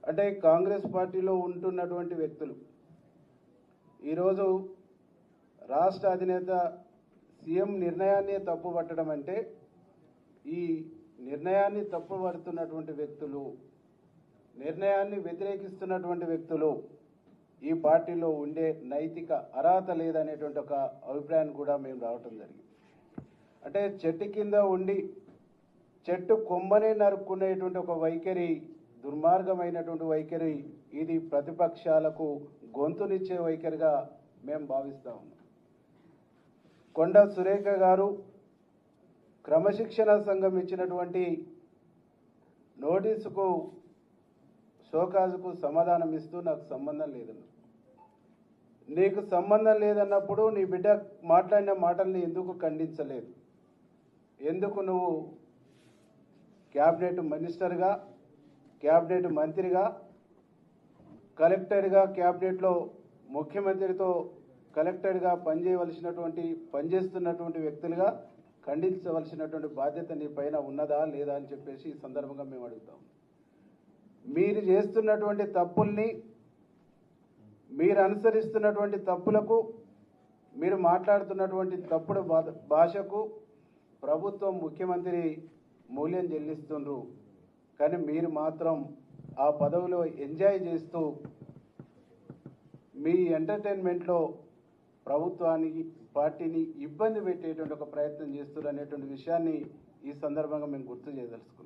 అంటే కాంగ్రెస్ పార్టీలో ఉంటున్నటువంటి వ్యక్తులు ఈరోజు రాష్ట్ర అధినేత సీఎం నిర్ణయాన్ని తప్పుపట్టడం అంటే ఈ నిర్ణయాన్ని తప్పుపడుతున్నటువంటి వ్యక్తులు, నిర్ణయాన్ని వ్యతిరేకిస్తున్నటువంటి వ్యక్తులు ఈ పార్టీలో ఉండే నైతిక అర్హత లేదనేటువంటి ఒక అభిప్రాయాన్ని కూడా మేము రావటం జరిగింది. అంటే చెట్టు కింద ఉండి చెట్టు కొమ్మనే నరుక్కునేటువంటి ఒక వైఖరి, దుర్మార్గమైనటువంటి వైఖరి, ఇది ప్రతిపక్షాలకు గొంతునిచ్చే వైఖరిగా మేము భావిస్తా ఉన్నాం. కొండా సురేఖ గారు క్రమశిక్షణ సంఘం ఇచ్చినటువంటి నోటీసుకు షోకాజుకు సమాధానం ఇస్తూ నాకు సంబంధం లేదన్న. నీకు సంబంధం లేదన్నప్పుడు నీ బిడ్డ మాట్లాడిన మాటల్ని ఎందుకు ఖండించలేదు? ఎందుకు నువ్వు క్యాబినెట్ మినిస్టర్గా, క్యాబినెట్ మంత్రిగా, కలెక్టర్గా, క్యాబినెట్లో ముఖ్యమంత్రితో కలెక్టర్గా పనిచేస్తున్నటువంటి వ్యక్తులుగా ఖండించవలసినటువంటి బాధ్యత నీ పైన ఉన్నదా లేదా అని చెప్పేసి ఈ సందర్భంగా మేము అడుగుతాం. మీరు చేస్తున్నటువంటి తప్పుల్ని, మీరు అనుసరిస్తున్నటువంటి తప్పులకు, మీరు మాట్లాడుతున్నటువంటి తప్పుడు భాషకు ప్రభుత్వం, ముఖ్యమంత్రి మూల్యం చెల్లిస్తుండ్రు. కానీ మీరు మాత్రం ఆ పదవిలో ఎంజాయ్ చేస్తూ మీ ఎంటర్టైన్మెంట్లో ప్రభుత్వానికి, పార్టీని ఇబ్బంది పెట్టేటువంటి ఒక ప్రయత్నం చేస్తున్నారు అనేటువంటి విషయాన్ని ఈ సందర్భంగా మేము గుర్తు చేయదలుచుకున్నాం.